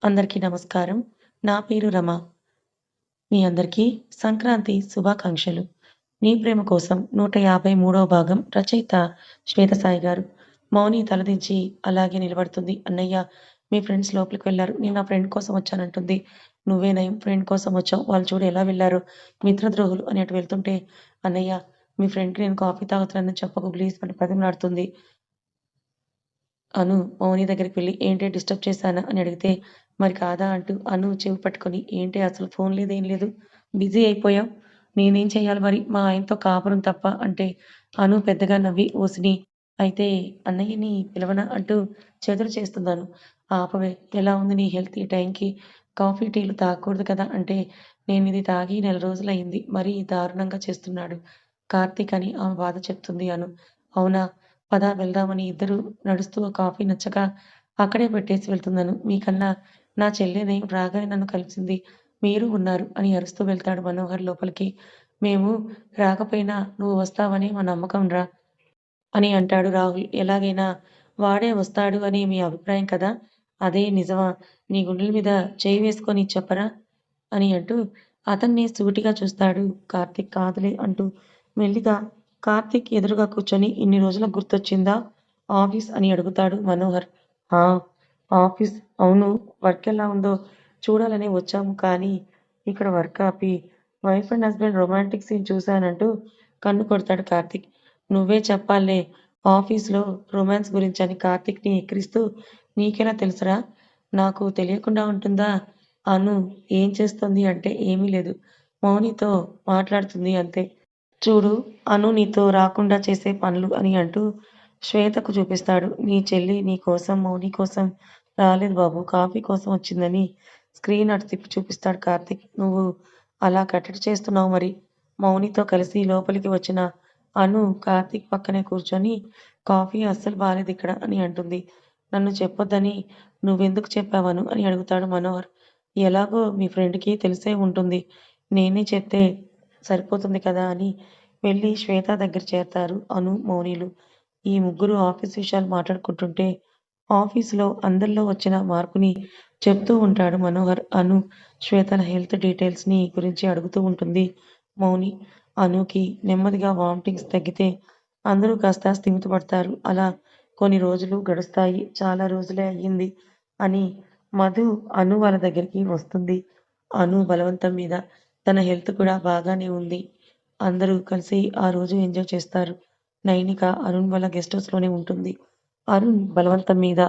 అందరికీ నమస్కారం. నా పేరు రమ. మీ అందరికీ సంక్రాంతి శుభాకాంక్షలు. 'నీ ప్రేమ కోసం' 153వ భాగం రచయిత శ్వేతసాయి గారు. మౌని తలదించి అలాగే నిలబడుతుంది. అన్నయ్య మీ ఫ్రెండ్స్ లోపలికి వెళ్లారు. నేను నా ఫ్రెండ్ కోసం వచ్చానంటుంది. నువ్వే నయం ఫ్రెండ్ కోసం వచ్చావు. వాళ్ళు చూడు ఎలా వెళ్లారో మిత్రద్రోహులు అని అటు వెళ్తుంటే, అన్నయ్య మీ ఫ్రెండ్‌కి నేను కాఫీ తాగుతున్నానని చెప్పకు ప్లీజ్ అని బ్రతిమలాడుతుంది. అను మౌని దగ్గరికి వెళ్లి ఏంటే డిస్టర్బ్ చేశానా అని అడిగితే, మరి కాదా అంటూ అను చెవి పట్టుకొని ఏంటే అసలు ఫోన్ లేదు ఏం లేదు. బిజీ అయిపోయావు. నేనేం చేయాలి మరి మా ఆయనతో కాపురం తప్ప అంటే అను పెద్దగా నవ్వి ఓసిని అయితే అన్నయ్యని పిలవనా అంటూ చెదురు చేస్తున్నాను. ఆపవే ఎలా ఉంది నీ హెల్త్ ఈ టైంకి కాఫీ, టీలు తాగకూడదు కదా! అంటే నేనిది తాగి నెల రోజులయింది. మరీ దారుణంగా చేస్తున్నాడు కార్తీక్ అని ఆమె బాధ చెప్తుంది అను. అవునా! పద వెళ్దామని ఇద్దరూ నడుస్తూ ఆ కాఫీ నచ్చక అక్కడే పెట్టేసి వెళ్తున్నాను. మీకన్నా నా చెల్లెనే రాగానే నన్ను కలిసింది. మీరు ఉన్నారు అని అరుస్తూ వెళ్తాడు మనోహర్ లోపలికి. మేము రాకపోయినా నువ్వు వస్తావని మా నమ్మకంరా అని అంటాడు రాహుల్. ఎలాగైనా వాడే వస్తాడు అని మీ అభిప్రాయం కదా! అదే నిజమా? నీ గుండెల మీద చెయ్యి వేసుకొని చెప్పరా? అని అంటూ అతన్నే సూటిగా చూస్తాడు కార్తీక్. కాదులే అంటూ మెల్లిగా కార్తీక్ ఎదురుగా కూర్చొని ఇన్ని రోజులకు గుర్తొచ్చిందా ఆఫీస్ అని అడుగుతాడు మనోహర్. ఆ! ఆఫీస్ అవును. వర్క్ ఎలా ఉందో చూడాలనే వచ్చాము కానీ ఇక్కడ వర్క్ ఆపి wife and husband romantic scene చూశానంటూ కన్ను కొడతాడు కార్తీక్. నువ్వే చెప్పాల్లే ఆఫీస్‌లో రొమాన్స్ గురించని కార్తీక్‌ని ఎక్కిరిస్తూ నీకెలా తెలుసురా? నాకు తెలియకుండా ఉంటుందా? అను ఏం చేస్తోంది అంటే ఏమీ లేదు. మౌనితో మాట్లాడుతుంది అంతే. చూడు అను నీతో రాకుండా చేసే పనులు అని అంటూ శ్వేతకు చూపిస్తాడు. నీ చెల్లి నీ కోసం, మౌని కోసం రాలేదు బాబు. కాఫీ కోసం వచ్చిందని స్క్రీన్ అటు తిప్పి చూపిస్తాడు కార్తీక్. నువ్వు అలా కట్టడి చేస్తున్నావు మరి. మౌనితో కలిసి లోపలికి వచ్చిన అను కార్తీక్ పక్కనే కూర్చొని కాఫీ అస్సలు బాలేదిక్కడ అని అంటుంది. నన్ను చెప్పొద్దని నువ్వెందుకు చెప్పావను అని అడుగుతాడు మనోహర్. ఎలాగో మీ ఫ్రెండ్‌కి తెలిసే ఉంటుంది. నేనే చెప్తే సరిపోతుంది కదా అని వెళ్ళి శ్వేత దగ్గర చేరతారు అను, మౌనిలు. ఈ ముగ్గురు ఆఫీస్ విషయాలు మాట్లాడుకుంటుంటే ఆఫీసులో అందరిలో వచ్చిన మార్పుని చెప్తూ ఉంటాడు మనోహర్. అను, శ్వేతల హెల్త్ డీటెయిల్స్‌ని గురించి అడుగుతూ ఉంటుంది మౌని. అనుకి నెమ్మదిగా వామిటింగ్స్ తగ్గితే అందరూ కాస్త స్థిమితపడతారు. అలా కొన్ని రోజులు గడుస్తాయి. చాలా రోజులే అయ్యింది అని మధు అను వాళ్ళ దగ్గరికి వస్తుంది. అను బలవంతం మీద తన హెల్త్ కూడా బాగానే ఉంది. అందరూ కలిసి ఆ రోజు ఎంజాయ్ చేస్తారు. నైనిక అరుణ్ వాళ్ళ గెస్ట్ హౌస్‌లోనే ఉంటుంది. అరుణ్ బలవంతం మీద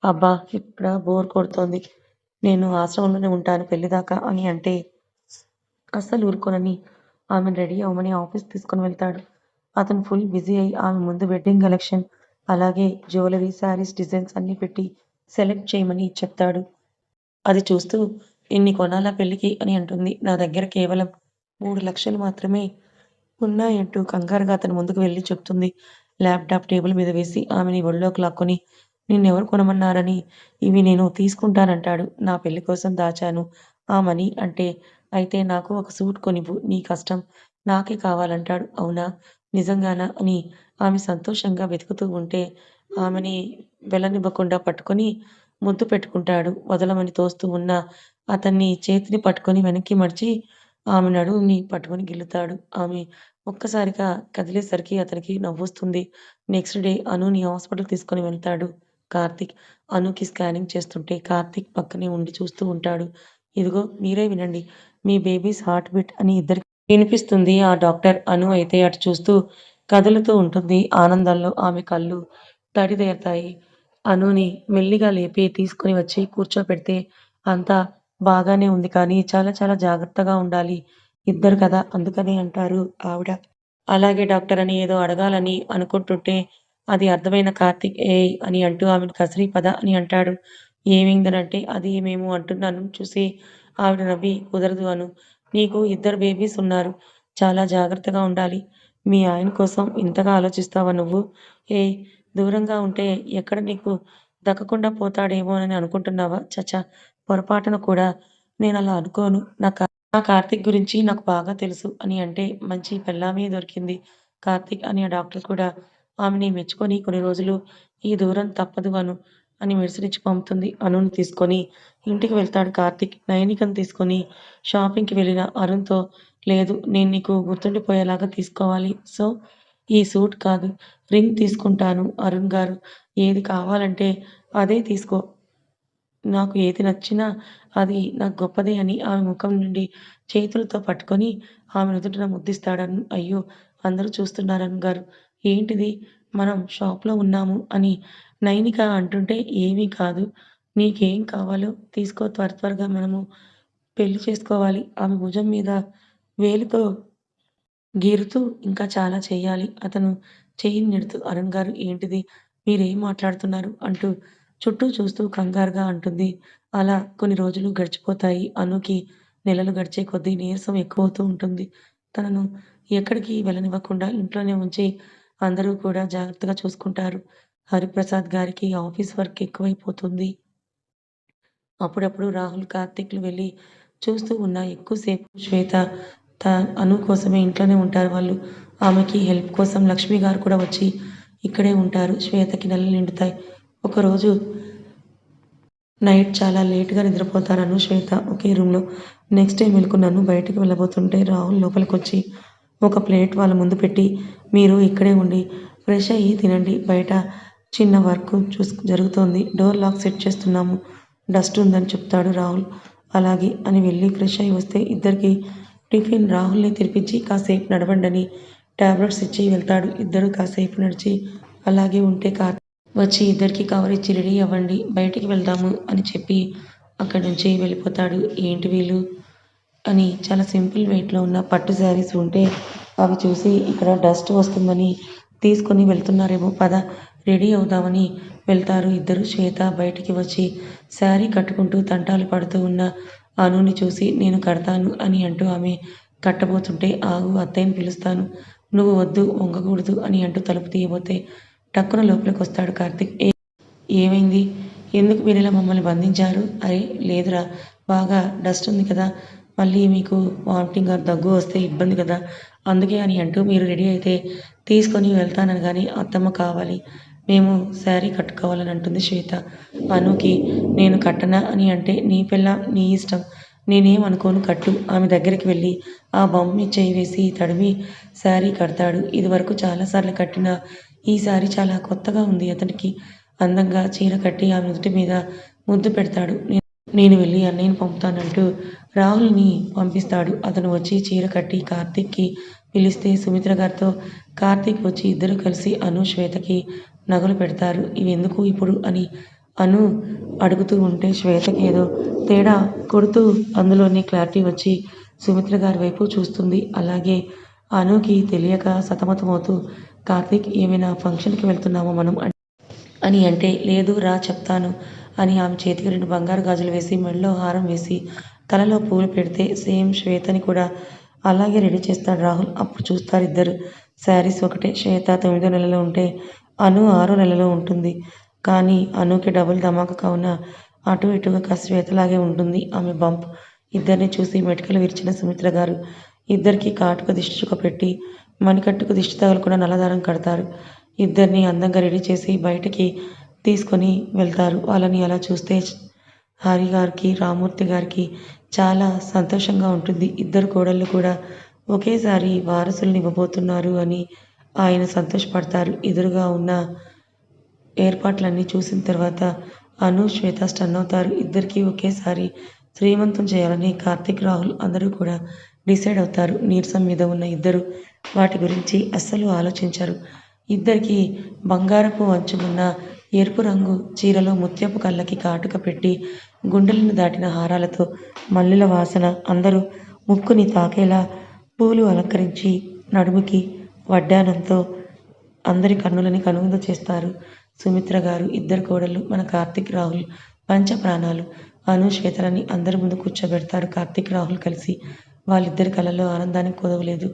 అబ్బా! ఇక్కడ బోర్ కొడుతోంది. నేను ఆశ్రమంలోనే ఉంటాను పెళ్లిదాకా అని అంటే అస్సలు ఊరుకోనని ఆమెను రెడీ అవ్వమని ఆఫీస్ తీసుకొని వెళ్తాడు. అతను ఫుల్ బిజీ అయి ఆమె ముందు వెడ్డింగ్ కలెక్షన్ అలాగే జ్యువెలరీ, శారీస్ డిజైన్స్ అన్నీ పెట్టి సెలెక్ట్ చేయమని చెప్తాడు. అది చూస్తూ ఇన్ని కొనాలా పెళ్ళికి అని అంటుంది. నా దగ్గర కేవలం 3,00,000 మాత్రమే ఉన్నాయంటూ కంగారుగా అతని ముందుకు వెళ్లి చెప్తుంది. ల్యాప్‌టాప్ టేబుల్ మీద వేసి ఆమెని ఒళ్ళోకి లాక్కొని నిన్నెవరు కొనమన్నారని ఇవి నేను తీసుకుంటానంటాడు. నా పెళ్లి కోసం దాచాను ఆ మనీ అంటే అయితే నాకు ఒక సూట్ కొనివ్వు. నీ కష్టం నాకే కావాలంటాడు. అవునా? నిజంగానా? అని ఆమె సంతోషంగా వెతుకుతూ ఉంటే ఆమెని వెళ్ళనివ్వకుండా పట్టుకొని ముద్దు పెట్టుకుంటాడు. వదలమని తోస్తూ ఉన్న అతన్ని చేతిని పట్టుకొని వెనక్కి మడిచి ఆమె నడుముని పట్టుకొని గిల్లుతాడు. ఆమె ఒక్కసారిగా కదిలేసరికి అతనికి నవ్వొస్తుంది. నెక్స్ట్ డే అనుని హాస్పిటల్‌కి తీసుకొని వెళ్తాడు కార్తీక్. అనుకి స్కానింగ్ చేస్తుంటే కార్తీక్ పక్కనే ఉండి చూస్తూ ఉంటాడు. ఇదిగో మీరే వినండి. మీ బేబీస్ హార్ట్ బీట్ అని ఇద్దరికీ వినిపిస్తుంది ఆ డాక్టర్. అను అయితే అటు చూస్తూ కదులుతూ ఉంటుంది. ఆనందంలో ఆమె కళ్ళు తడిదేరతాయి. అనుని మెల్లిగా లేపి తీసుకొని వచ్చి కూర్చోపెడితే అంతా బాగానే ఉంది కానీ చాలా చాలా జాగ్రత్తగా ఉండాలి. ఇద్దరు కదా! అందుకని అంటారు ఆవిడ. అలాగే డాక్టర్ అని ఏదో అడగాలని అనుకుంటుంటే అది అర్థమైన కార్తీక్ ఏయ్! అని అంటూ ఆమెను కసిరి పద అని అంటాడు. ఏమైందనంటే అది మేము అంటున్నాను చూసి ఆవిడ నవ్వి కుదరదు అను. నీకు ఇద్దరు బేబీస్ ఉన్నారు. చాలా జాగ్రత్తగా ఉండాలి. మీ ఆయన కోసం ఇంతగా ఆలోచిస్తావా నువ్వు? ఏయ్! దూరంగా ఉంటే ఎక్కడ నీకు దక్కకుండా పోతాడేమోనని అనుకుంటున్నావా? ఛ! పొరపాటున కూడా నేనలా అనుకోను. నా కార్తీక్ గురించి నాకు బాగా తెలుసు అని అంటే మంచి పెళ్ళామే దొరికింది కార్తీక్ అని ఆ డాక్టర్ కూడా ఆమెని మెచ్చుకొని కొన్ని రోజులు ఈ దూరం తప్పదు అను. అని మెడిసిన్ ఇచ్చి పంపుతుంది. అనుని తీసుకొని ఇంటికి వెళ్తాడు కార్తీక్. నైనికని తీసుకొని షాపింగ్‌కి వెళ్ళిన అరుణ్‌తో లేదు నేను నీకు గుర్తుండిపోయేలాగా తీసుకోవాలి. సో, ఈ సూట్ కాదు రింగ్ తీసుకుంటాను అరుణ్ గారు. ఏది కావాలంటే అదే తీసుకో. నాకు ఏది నచ్చినా అది నాకు గొప్పదే అని ఆమె ముఖం నుండి చేతులతో పట్టుకొని ఆమె నుదుటిన ముద్దిస్తాడు. అయ్యో! అందరూ చూస్తున్నారు అరుణ్ గారు. ఏంటిది? మనం షాప్‌లో ఉన్నాము అని నైనిక అంటుంటే ఏమీ కాదు. నీకేం కావాలో తీసుకో త్వరగా మనము పెళ్లి చేసుకోవాలి. ఆమె భుజం మీద వేలితో గీరుతూ ఇంకా చాలా చెయ్యాలి. అతను చెయ్యిని నెడుతూ అరుణ్ గారు ఏంటిది? మీరేం మాట్లాడుతున్నారు? అంటూ చుట్టూ చూస్తూ కంగారుగా అంటుంది. అలా కొన్ని రోజులు గడిచిపోతాయి. అనుకి నెలలు గడిచే కొద్దీ నీరసం ఎక్కువవుతూ ఉంటుంది. తనను ఎక్కడికి వెళ్ళనివ్వకుండా ఇంట్లోనే ఉంచి అందరూ కూడా జాగ్రత్తగా చూసుకుంటారు. హరిప్రసాద్ గారికి ఆఫీస్ వర్క్ ఎక్కువైపోతుంది. అప్పుడప్పుడు రాహుల్, కార్తీక్‌లు వెళ్లి చూస్తూ ఉన్నా ఎక్కువ సేపు శ్వేత అను కోసమే ఇంట్లోనే ఉంటారు వాళ్ళు. ఆమెకి హెల్ప్ కోసం లక్ష్మి గారు కూడా వచ్చి ఇక్కడే ఉంటారు. శ్వేతకి నెలలు నిండుతాయి. ఒకరోజు నైట్ చాలా లేట్‌గా నిద్రపోతారు అను, శ్వేత ఒకే రూమ్‌లో. నెక్స్ట్ డే మెలుకున్న అను బయటికి వెళ్ళబోతుంటే రాహుల్ లోపలికొచ్చి ఒక ప్లేట్ వాళ్ళ ముందు పెట్టి మీరు ఇక్కడే ఉండి ఫ్రెష్ అయ్యి తినండి. బయట చిన్న వర్క్ జరుగుతోంది. డోర్ లాక్ సెట్ చేస్తున్నాము. డస్ట్ ఉందని చెప్తాడు రాహుల్. అలాగే అని వెళ్ళి ఫ్రెష్ అయ్యి వస్తే ఇద్దరికీ టిఫిన్ రాహుల్‌ని తినిపించి కాసేపు నడవండని టాబ్లెట్స్ ఇచ్చి వెళ్తాడు. ఇద్దరూ కాసేపు నడిచి అలాగే ఉంటే వచ్చి ఇద్దరికీ కవర్ ఇచ్చి రెడీ అవ్వండి బయటికి వెళ్దాము అని చెప్పి అక్కడి నుంచి వెళ్ళిపోతాడు. ఏంటి వీళ్ళు అని చాలా సింపుల్ వెయిట్‌లో ఉన్న పట్టు శారీస్ ఉంటే అవి చూసి ఇక్కడ డస్ట్ వస్తుందని తీసుకొని వెళ్తున్నారేమో పద రెడీ అవుదామని వెళ్తారు ఇద్దరు. శ్వేత బయటికి వచ్చి శారీ కట్టుకుంటూ తంటాలు పడుతూ ఉన్న అనుని చూసి నేను కడతాను అని అంటూ ఆమె కట్టబోతుంటే ఆగు అత్తయ్యని పిలుస్తాను. నువ్వు వద్దు వంగకూడదు అని అంటూ తలుపు తీయబోతే టక్కున లోపలికొస్తాడు కార్తీక్. ఏమైంది? ఎందుకు మీరిలా మమ్మల్ని బంధించారు? అరే లేదురా బాగా డస్ట్ ఉంది కదా! మళ్ళీ మీకు వామిటింగ్ ఆర్ దగ్గు వస్తే ఇబ్బంది కదా! అందుకే అని అంటూ మీరు రెడీ అయితే తీసుకొని వెళ్తాననగానే అత్తమ్మ కావాలి. మేము శారీ కట్టుకోవాలని అంటుంది శ్వేత. అనుకి నేను కట్టనా అని అంటే నీ పెళ్ళాం నీ ఇష్టం. నేనేం అనుకోను కట్టు. ఆమె దగ్గరికి వెళ్ళి ఆ బొమ్మ మీద చెయ్యి వేసి తడిమి శారీ కడతాడు. ఇదివరకు చాలా సార్లు కట్టిన ఈ శారీ చాలా కొత్తగా ఉంది అతనికి. అందంగా చీర కట్టి ఆమె నుదుటి మీద ముద్దు పెడతాడు. నేను వెళ్ళి అన్నయ్యని పంపుతానంటూ రాహుల్‌ని పంపిస్తాడు. అతను వచ్చి చీర కట్టి కార్తీక్‌కి పిలిస్తే సుమిత్ర గారితో కార్తీక్ వచ్చి ఇద్దరూ కలిసి అను, శ్వేతకి నగలు పెడతారు. ఇవెందుకు ఇప్పుడు అని అను అడుగుతూ ఉంటే శ్వేతకి ఏదో తేడా కొడుతూ అందులోని క్లారిటీ వచ్చి సుమిత్ర గారి వైపు చూస్తుంది. అలాగే అనుకి తెలియక సతమతమవుతూ కార్తీక్ ఏమైనా ఫంక్షన్‌కి వెళ్తున్నామా మనం అని అంటే లేదు రా చెప్తాను అని ఆమె చేతికి 2 బంగారు గాజులు వేసి మెడలో హారం వేసి తలలో పూలు పెడితే సేమ్ శ్వేతని కూడా అలాగే రెడీ చేస్తాడు రాహుల్. అప్పుడు చూస్తారు ఇద్దరు. శారీస్ ఒకటే. శ్వేత 9వ నెలలో ఉంటే అను 6వ నెలలో ఉంటుంది. కానీ అనుకి డబుల్ ధమాకా కావున అటు ఇటుగా కాస్త శ్వేతలాగే ఉంటుంది ఆమె బంప్. ఇద్దరిని చూసి మెటికలు విరిచిన సుమిత్ర గారు ఇద్దరికీ కాటుక దిష్టి చుక్క పెట్టి మణికట్టుకు దిష్టి తగలకుండా నల్లదారం కడతారు. ఇద్దరిని అందంగా రెడీ చేసి బయటికి తీసుకొని వెళ్తారు. వాళ్ళని అలా చూస్తే హరి గారికి, రామూర్తి గారికి చాలా సంతోషంగా ఉంటుంది. ఇద్దరు కోడళ్ళు కూడా ఒకేసారి వారసుల్ని ఇవ్వబోతున్నారు అని ఆయన సంతోషపడతారు. ఎదురుగా ఉన్న ఏర్పాట్లన్నీ చూసిన తర్వాత అను, శ్వేత స్టన్ అవుతారు. ఇద్దరికీ ఒకేసారి శ్రీమంతం చేయాలని కార్తీక్, రాహుల్ అందరూ కూడా డిసైడ్ అవుతారు. నీరసం మీద ఉన్న ఇద్దరు వాటి గురించి అస్సలు ఆలోచించరు. ఇద్దరికీ బంగారపు అంచు ఉన్న ఎరుపు రంగు చీరలో ముత్యపు కళ్ళకి కాటుక పెట్టి గుండెలను దాటిన హారాలతో మల్లెల వాసన అందరూ ముక్కుని తాకేలా పూలు అలంకరించి నడుముకి వడ్డానంతో అందరి కన్నులని కనువిందు చేస్తారు. సుమిత్ర గారు ఇద్దరు కోడళ్ళు మన కార్తీక్, రాహుల్ పంచ ప్రాణాలు. అను, శ్వేతలని అందరి ముందు కూర్చోబెడతారు కార్తీక్, రాహుల్ కలిసి. వాళ్ళిద్దరి కళ్ళల్లో ఆనందానికి కొదవలేదు.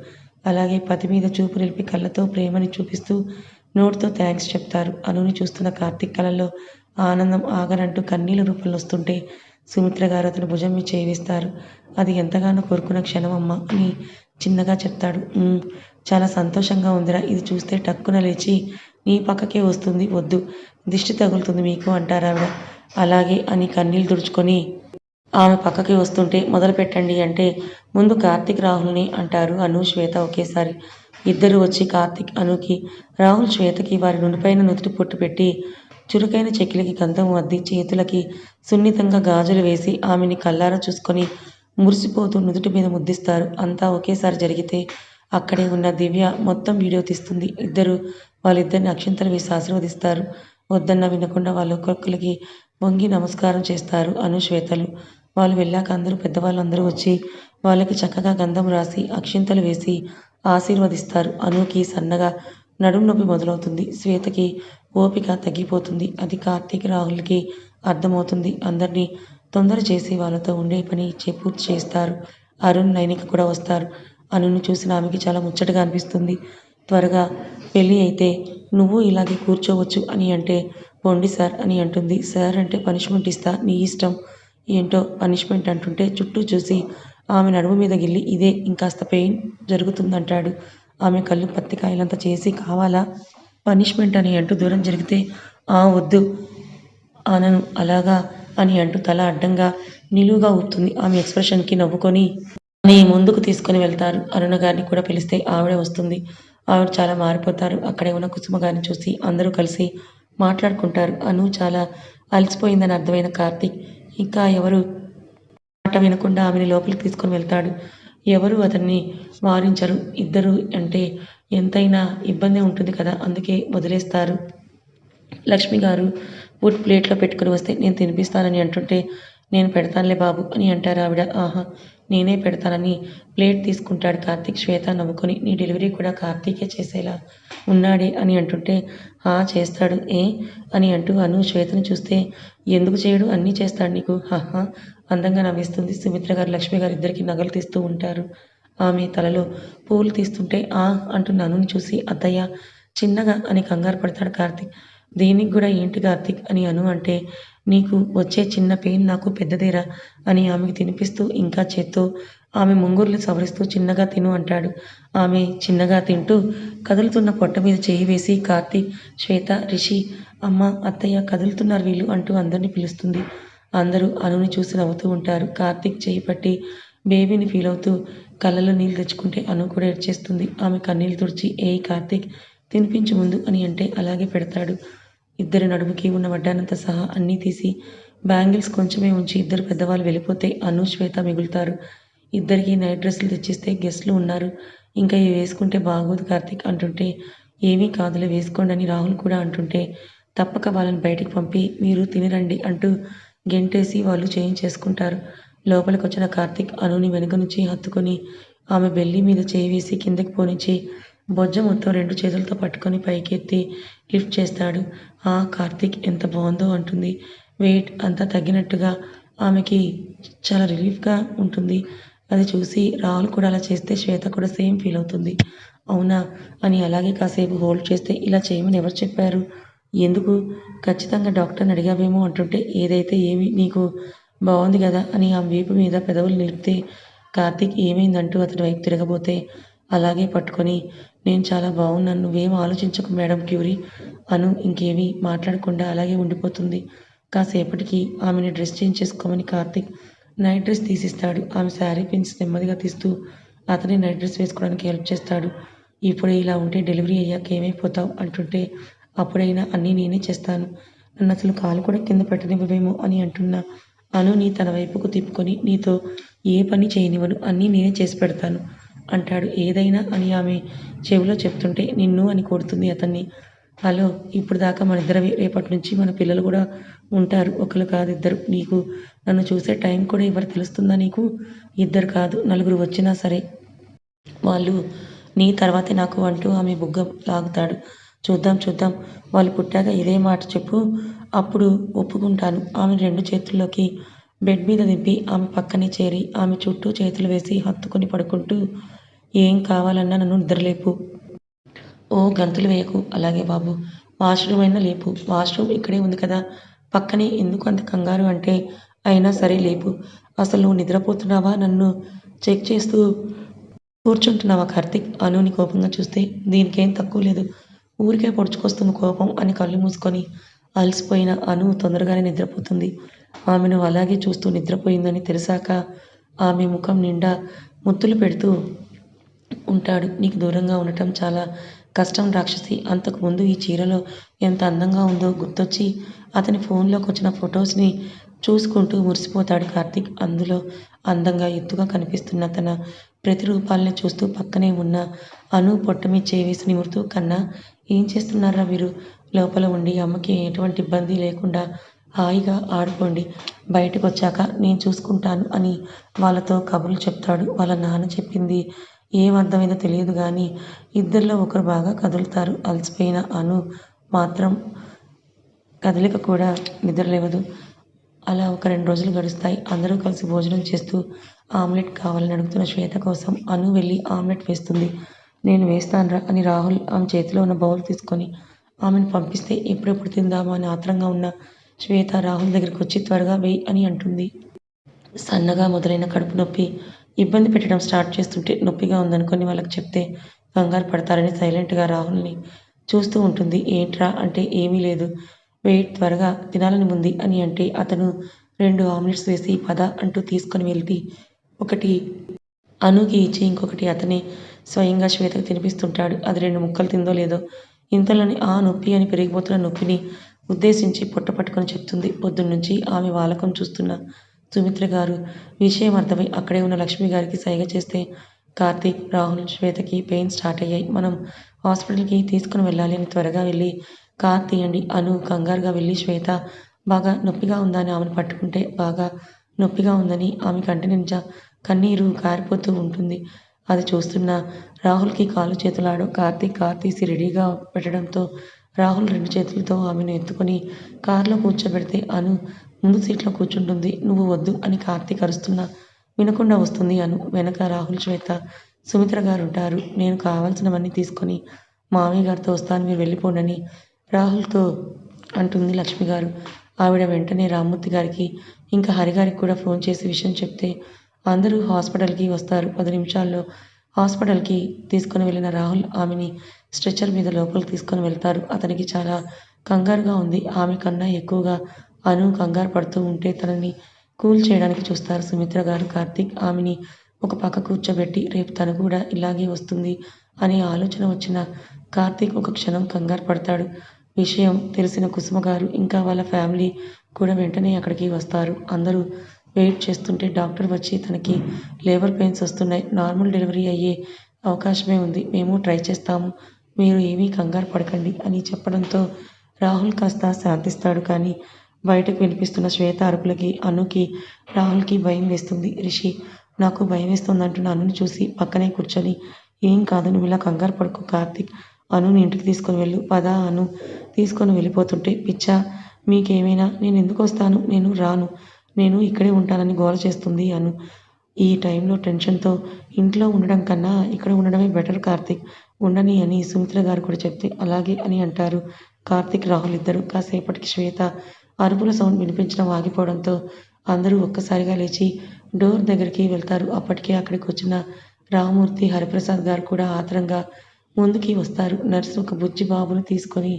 అలాగే పతి మీద చూపు నిలిపి కళ్ళతో ప్రేమని చూపిస్తూ నోటితో థ్యాంక్స్ చెప్తారు. అనుని చూస్తున్న కార్తీక్ కళ్ళల్లో ఆనందం ఆగనంటూ కన్నీళ్ళ రూపంలో వస్తుంటే సుమిత్ర గారు అతని భుజం మీద చేయి వేస్తారు. అది ఎంతగానో కోరుకున్న క్షణం అమ్మ అని చిన్నగా చెప్తాడు. చాలా సంతోషంగా ఉందిరా. ఇది చూస్తే టక్కున లేచి నీ పక్కకే వస్తుంది. వద్దు దిష్టి తగులుతుంది మీకు అంటారావిడ. అలాగే అని కన్నీళ్ళు తుడుచుకొని ఆమె పక్కకి వస్తుంటే మొదలుపెట్టండి అంటే ముందు కార్తీక్ రాహుల్ని అంటారు అను శ్వేత ఒకేసారి. ఇద్దరు వచ్చి కార్తీక్ అనుకి, రాహుల్ శ్వేతకి వారి నుడిపైన నుదుటి పొట్టు పెట్టి చురుకైన చెక్కిలికి గంధం అద్ది చేతులకి సున్నితంగా గాజులు వేసి ఆమెని కళ్ళారా చూసుకొని మురిసిపోతూ నుదుటి మీద ముద్దిస్తారు. అంతా ఒకేసారి జరిగితే అక్కడే ఉన్న దివ్య మొత్తం వీడియో తీస్తుంది. వాళ్ళిద్దరిని అక్షింతలు వేసి ఆశీర్వదిస్తారు. వద్దన్నా వినకుండా వాళ్ళు ఒక్కొక్కరికి వంగి నమస్కారం చేస్తారు అను శ్వేతలు. వాళ్ళు వెళ్ళాక అందరూ పెద్దవాళ్ళందరూ వచ్చి వాళ్ళకి చక్కగా గంధం రాసి అక్షింతలు వేసి ఆశీర్వదిస్తారు. అనుకి సన్నగా నడుము నొప్పి మొదలవుతుంది. శ్వేతకి ఓపిక తగ్గిపోతుంది. అది కార్తీక్ రాహుల్కి అర్థమవుతుంది. అందరినీ తొందర చేసి వాళ్ళతో ఉండే పని పూర్తి చేస్తారు. అరుణ్ నైనిక కూడా వస్తారు. అనుని చూసిన ఆమెకి చాలా ముచ్చటగా అనిపిస్తుంది. త్వరగా పెళ్ళి అయితే నువ్వు ఇలాగే కూర్చోవచ్చు అని అంటే పోండి సార్ అని అంటుంది. సార్ అంటే పనిష్మెంట్ ఇస్తా, నీ ఇష్టం. ఏంటో పనిష్మెంట్ అంటుంటే చుట్టూ చూసి ఆమె నడుము మీద గిల్లి ఇదే ఇంకాస్త పెయిన్ జరుగుతుందంటాడు. ఆమె కళ్ళు పత్తికాయలంతా చేసి కావాలా పనిష్మెంట్ అని అంటూ దూరం జరిగితే వద్దు అనను అలాగా అని అంటూ తల అడ్డంగా నిలువుగా ఊపుతుంది. ఆమె ఎక్స్ప్రెషన్కి నవ్వుకొని నీ ముందుకు తీసుకొని వెళ్తారు. అరుణ గారిని కూడా పిలిస్తే ఆవిడ వస్తుంది. ఆవిడ చాలా మారిపోతారు. అక్కడే ఉన్న కుసుమ గారిని చూసి అందరూ కలిసి మాట్లాడుకుంటారు. అను చాలా అలసిపోయిందని అర్థమైన కార్తీక్ ఇంకా ఎవరు మాట వినకుండా ఆమెని లోపలికి తీసుకొని వెళ్తాడు. ఎవరు అతన్ని వారించరు. ఇద్దరు అంటే ఎంతైనా ఇబ్బంది ఉంటుంది కదా, అందుకే వదిలేస్తారు. లక్ష్మి గారు ఫుడ్ ప్లేట్లో పెట్టుకుని వస్తే నేను తినిపిస్తానని అంటుంటే నేను పెడతానులే బాబు అని అంటారు ఆవిడ. ఆహా, నేనే పెడతానని ప్లేట్ తీసుకుంటాడు కార్తీక్. శ్వేత నవ్వుకొని నీ డెలివరీ కూడా కార్తీకే చేసేలా ఉన్నాడే అని అంటుంటే చేస్తాడు అని అంటూ అను శ్వేతని చూస్తే ఎందుకు చేయడు, అన్నీ చేస్తాడు నీకు హాహా అందంగా నవ్విస్తుంది. సుమిత్ర గారు లక్ష్మి గారు ఇద్దరికి నగలు తీస్తూ ఉంటారు. ఆమె తలలో పూలు తీస్తుంటే అంటున్న అనుని చూసి అత్తయ్య చిన్నగా అని కంగారు పడతాడు కార్తీక్. దీనికి కూడా ఏంటి కార్తీక్ అని అను అంటే నీకు వచ్చే చిన్న పెయిన్ నాకు పెద్దదేరా అని ఆమెకి తినిపిస్తూ ఇంకా చేత్తో ఆమె ముంగుర్లు సవరిస్తూ చిన్నగా తిను అంటాడు. ఆమె చిన్నగా తింటూ కదులుతున్న పొట్ట మీద చేయి వేసి కార్తీక్, శ్వేత, రిషి, అమ్మ, అత్తయ్య కదులుతున్నారు వీళ్ళు అంటూ అందరినీ పిలుస్తుంది. అందరూ అనుని చూసి నవ్వుతూ ఉంటారు. కార్తీక్ చేయి పట్టి బేబీని ఫీల్ అవుతూ కళ్ళలో నీళ్ళు తెచ్చుకుంటే అను కూడా ఏడ్చేస్తుంది. ఆమె కన్నీళ్ళు తుడిచి కార్తీక్ తినిపించు ముందు అని అంటే అలాగే పెడతాడు. ఇద్దరి నడుముకి ఉన్న వడ్డానంత సహా అన్నీ తీసి బ్యాంగిల్స్ కొంచెమే ఉంచి ఇద్దరు పెద్దవాళ్ళు వెళ్ళిపోతే అను శ్వేత మిగులుతారు. ఇద్దరికి నైట్ డ్రెస్సులు తెచ్చిస్తే గెస్ట్లు ఉన్నారు. ఇంకా ఇవి వేసుకుంటే బాగోదు కార్తీక్ అంటుంటే ఏమీ కాదులే వేసుకోండి అని రాహుల్ కూడా అంటుంటే తప్పక వాళ్ళని బయటికి పంపి మీరు తినిరండి అంటూ గెంటేసి వాళ్ళు చేసుకుంటారు. లోపలికి వచ్చిన కార్తీక్ అనుని వెనుక నుంచి హత్తుకొని ఆమె బెల్లి మీద చేయి వేసి కిందకి పోనిచ్చి బొజ్జ మొత్తం 2 చేతులతో పట్టుకొని పైకెత్తి లిఫ్ట్ చేస్తాడు. కార్తీక్ ఎంత బాగుందో అంటుంది. వెయిట్ అంతా తగ్గినట్టుగా ఆమెకి చాలా రిలీఫ్గా ఉంటుంది. అది చూసి రాహుల్ కూడా అలా చేస్తే శ్వేత కూడా సేమ్ ఫీల్ అవుతుంది. అవునా అని అలాగే కాసేపు హోల్డ్ చేస్తే ఇలా చేయమని ఎవరు చెప్పారు, ఎందుకు ఖచ్చితంగా డాక్టర్ని అడిగావేమో అంటుంటే ఏదైతే ఏమి నీకు బాగుంది కదా అని ఆమె వీపు మీద పెదవులు నిలిపితే కార్తీక్ ఏమైందంటూ అతని వైపు తిరగబోతే అలాగే పట్టుకొని నేను చాలా బాగున్నాను, నువ్వేం ఆలోచించకు మేడం క్యూరీ అను ఇంకేమీ మాట్లాడకుండా అలాగే ఉండిపోతుంది. కాసేపటికి ఆమెని డ్రెస్ చేంజ్ చేసుకోమని కార్తీక్ నైట్ డ్రెస్ తీసిస్తాడు. ఆమె శారీ పిన్స్ నెమ్మదిగా తీస్తూ అతని నైట్ డ్రెస్ వేసుకోవడానికి హెల్ప్ చేస్తాడు. ఇప్పుడే ఇలా ఉంటే డెలివరీ అయ్యాక ఏమైపోతావు అంటుంటే అప్పుడైనా అన్నీ నేనే చేస్తాను, నన్ను అసలు కాలు కూడా కింద పెట్టనివ్వవేమో అని అంటున్నా అనుని తన వైపుకు తిప్పుకొని నీతో ఏ పని చేయనివ్వను, అన్నీ నేనే చేసి పెడతాను అంటాడు. ఏదైనా అని ఆమె చెవిలో చెప్తుంటే నిన్ను అని కొడుతుంది అతన్ని. హలో, ఇప్పుడు దాకా మన ఇద్దరమే, రేపటి నుంచి మన పిల్లలు కూడా ఉంటారు. ఒకరు కాదు ఇద్దరు. నీకు నన్ను చూసే టైం కూడా ఎవరు తెలుస్తుందా నీకు? ఇద్దరు కాదు 4 వచ్చినా సరే వాళ్ళు నీ తర్వాతే నాకు అంటూ ఆమె బుగ్గ లాగుతాడు. చూద్దాం చూద్దాం, వాళ్ళు పుట్టాక ఇదే మాట చెప్పు, అప్పుడు ఒప్పుకుంటాను. ఆమె 2 చేతుల్లోకి బెడ్ మీద దింపి ఆమె పక్కనే చేరి ఆమె చుట్టూ చేతులు వేసి హత్తుకొని పడుకుంటూ ఏం కావాలన్నా నన్ను నిద్రలేపు, గంతులు వేయకు. అలాగే బాబు, వాష్రూమ్ అయినా లేపు, వాష్రూమ్ ఇక్కడే ఉంది కదా పక్కనే, ఎందుకు అంత కంగారు అంటే అయినా సరే లేపు. అసలు నువ్వు నిద్రపోతున్నావా, నన్ను చెక్ చేస్తూ కూర్చుంటున్నావా కార్తీక్ అనుని కోపంగా చూస్తే దీనికేం తక్కువ లేదు, ఊరికే పొడుచుకొస్తుంది కోపం అని కళ్ళు మూసుకొని అలసిపోయిన అను తొందరగానే నిద్రపోతుంది. ఆమెను అలాగే చూస్తూ నిద్రపోయిందని తెలిసాక ఆమె ముఖం నిండా ముద్దులు పెడుతూ ఉంటాడు. నీకు దూరంగా ఉండటం చాలా కష్టం రాక్షసి. అంతకుముందు ఈ చీరలో ఎంత అందంగా ఉందో గుర్తొచ్చి అతని ఫోన్లోకొచ్చిన ఫొటోస్‌ని చూసుకుంటూ మురిసిపోతాడు కార్తీక్. అందులో అందంగా, ఎత్తుగా కనిపిస్తున్న తన ప్రతిరూపాల్ని చూస్తూ పక్కనే ఉన్న అను పొట్ట మీద చేయి వేసి నిమురుతూ, కన్నా ఏం చేస్తున్నార్రా మీరు? లోపల ఉండి అమ్మకి ఎటువంటి ఇబ్బంది లేకుండా హాయిగా ఆడుకోండి. బయటకొచ్చాక నేను చూసుకుంటాను అని వాళ్ళతో కబుర్లు చెప్తాడు. వాళ్ళ నాన్న చెప్పింది ఏం అర్థమైందో తెలియదు గానీ ఇద్దరిలో ఒకరు బాగా కదులుతారు. అలసిపోయిన అను మాత్రం కదలిక కూడా నిద్రలేవదు. అలా ఒక 2 రోజులు గడుస్తాయి. అందరూ కలిసి భోజనం చేస్తూ ఆమ్లెట్ కావాలని అడుగుతున్న శ్వేత కోసం అను వెళ్ళి ఆమ్లెట్ వేస్తుంది. నేను వేస్తానురా అని రాహుల్ ఆమె చేతిలో ఉన్న బౌల్ తీసుకొని ఆమెను పంపిస్తే ఎప్పుడెప్పుడు తిందామా అని ఆత్రంగా ఉన్న శ్వేత రాహుల్ దగ్గరకొచ్చి త్వరగా వెయ్ అని అంటుంది. సన్నగా మొదలైన కడుపు నొప్పి ఇబ్బంది పెట్టడం స్టార్ట్ చేస్తుంటే నొప్పిగా ఉందనుకొని వాళ్ళకి చెప్తే కంగారు పడతారని సైలెంట్‌గా రాహుల్‌ని చూస్తూ ఉంటుంది. ఏంట్రా అంటే ఏమీ లేదు. వెయిట్ త్వరగా తినాలని ఉంది అని అంటే అతను 2 ఆమ్లెట్స్ వేసి పద అంటూ తీసుకొని వెళ్ళి ఒకటి అనుకి ఇచ్చి ఇంకొకటి అతనే స్వయంగా శ్వేతకు తినిపిస్తుంటాడు. అది 2 ముక్కలు తిందో లేదో ఇంతలోనే ఆ నొప్పి అని పెరిగిపోతున్న నొప్పిని ఉద్దేశించి పొట్ట పట్టుకొని చెప్తుంది. పొద్దున్నుంచి ఆమె వాలకం చూస్తున్న సుమిత్ర గారు విషయం అర్థమై అక్కడే ఉన్న లక్ష్మి గారికి సైగ చేస్తే కార్తీక్, రాహుల్, శ్వేతకి పెయిన్ స్టార్ట్ అయ్యాయి. మనం హాస్పిటల్‌కి తీసుకొని వెళ్ళాలి అని త్వరగా వెళ్ళి కార్ తీయండి. అను కంగారుగా వెళ్ళి శ్వేత బాగా నొప్పిగా ఉందా అని ఆమెను పట్టుకుంటే బాగా నొప్పిగా ఉందని ఆమె కంటి నిండా కన్నీరు కారిపోతూ ఉంటుంది. అది చూస్తున్న రాహుల్‌కి కాళ్ళు చేతులాడవు. కార్తీక్ కారు తీసి రెడీగా పెట్టడంతో రాహుల్ 2 చేతులతో ఆమెను ఎత్తుకొని కారులో కూర్చోబెడితే అను ముందు సీట్లో కూర్చుంటుంది. నువ్వు వద్దు అని కార్తీక్ అరుస్తున్నా వినకుండా వస్తుంది అను. వెనక రాహుల్, శ్వేత, సుమిత్ర గారుంటారు. నేను కావాల్సినవన్నీ తీసుకొని మామయ్య గారితో వస్తాను మీరు వెళ్ళిపోండని రాహుల్‌తో అంటుంది లక్ష్మి గారు. ఆవిడ వెంటనే రామ్మూర్తి గారికి, ఇంకా హరిగారికి కూడా ఫోన్ చేసి విషయం చెప్తే అందరూ హాస్పిటల్‌కి వస్తారు. 10 నిమిషాల్లో హాస్పిటల్‌కి తీసుకొని వెళ్ళిన రాహుల్ ఆమెని స్ట్రెచర్ మీద లోపలికి తీసుకొని వెళ్తారు. అతనికి చాలా కంగారుగా ఉంది. ఆమె కన్నా ఎక్కువగా అను కంగారు పడుతూ ఉంటే తనని కూల్ చేయడానికి చూస్తారు సుమిత్ర గారు, కార్తీక్. ఆమెని ఒక పక్క కూర్చోబెట్టి రేపు తను కూడా ఇలాగే వస్తుంది అనే ఆలోచన వచ్చిన కార్తీక్ ఒక క్షణం కంగారు పడతాడు. విషయం తెలిసిన కుసుమ గారు ఇంకా వాళ్ళ ఫ్యామిలీ కూడా వెంటనే అక్కడికి వస్తారు. అందరూ వెయిట్ చేస్తుంటే డాక్టర్ వచ్చి తనకి లేబర్ పెయిన్స్ వస్తున్నాయి. నార్మల్ డెలివరీ అయ్యే అవకాశమే ఉంది. మేము ట్రై చేస్తాము. మీరు ఏమీ కంగారు పడకండి అని చెప్పడంతో రాహుల్ కాస్త శాంతిస్తాడు. కానీ బయటకు వినిపిస్తున్న శ్వేత అరుపులకి అనుకి, రాహుల్‌కి భయం వేస్తుంది. రిషి నాకు భయమేస్తోందంటున్న అనుని చూసి పక్కనే కూర్చొని ఏం కాదు నువ్విలా కంగారు పడకు కార్తీక్. అనుని ఇంటికి తీసుకొని వెళ్ళు. పద అను తీసుకొని వెళ్ళిపోతుంటే పిచ్చా మీకేమైనా నేనెందుకొస్తాను? నేను రాను. నేను ఇక్కడే ఉంటానని గోల చేస్తుంది అను. ఈ టైంలో టెన్షన్‌తో ఇంట్లో ఉండడం కన్నా ఇక్కడ ఉండడమే బెటర్ కార్తీక్. ఉండని అని సుమిత్ర గారు కూడా చెప్తే అలాగే అని అంటారు కార్తీక్, రాహుల్ ఇద్దరు. కాసేపటికి శ్వేత అరుపుల సౌండ్ వినిపించడం ఆగిపోవడంతో అందరూ ఒక్కసారిగా లేచి డోర్ దగ్గరికి వెళ్తారు. అప్పటికే అక్కడికొచ్చిన రామమూర్తి, హరిప్రసాద్ గారు కూడా ఆత్రంగా ముందుకి వస్తారు. నర్సు ఒక బుజ్జి బాబుని తీసుకొని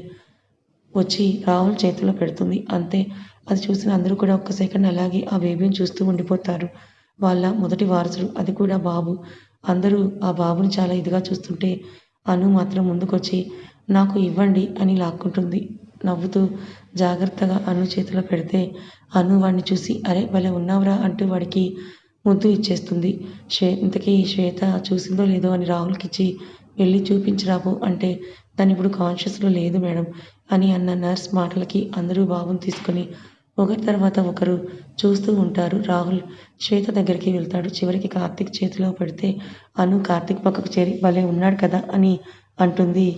వచ్చి రాహుల్ చేతిలో పెడుతుంది. అంతే. అది చూసిన అందరూ కూడా ఒక్క సెకండ్ అలాగే ఆ బేబీని చూస్తూ ఉండిపోతారు. వాళ్ళ మొదటి వారసుడు. అది కూడా బాబు. అందరూ ఆ బాబుని చాలా ఇదిగా చూస్తుంటే అను మాత్రం ముందుకొచ్చి నాకు ఇవ్వండి అని లాక్కుంటుంది. నవ్వుతూ జాగ్రత్తగా అను చేతిలో పెడితే అను వాడిని చూసి అరే భలే ఉన్నావురా అంటూ వాడికి ముద్దు ఇచ్చేస్తుంది. ఇంతకీ శ్వేత చూసిందో లేదో అని రాహుల్‌కిచ్చి వెళ్ళి చూపించరాపో అంటే తనిప్పుడు కాన్షియస్‌లో లేదు మేడం అని అన్న నర్స్ మాటలకి అందరూ బాబుని తీసుకొని ఒకరి తర్వాత ఒకరు చూస్తూ ఉంటారు. రాహుల్ శ్వేత దగ్గరికి వెళ్తాడు. చివరికి కార్తీక్ చేతిలో పెడితే అను కార్తీక్ పక్కకు చేరి భలే ఉన్నాడు కదా అని అంటుంది.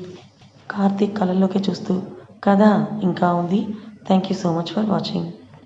కార్తీక్ కళ్ళల్లోకి చూస్తూ కథ ఇంకా ఉంది. Thank you so much for watching.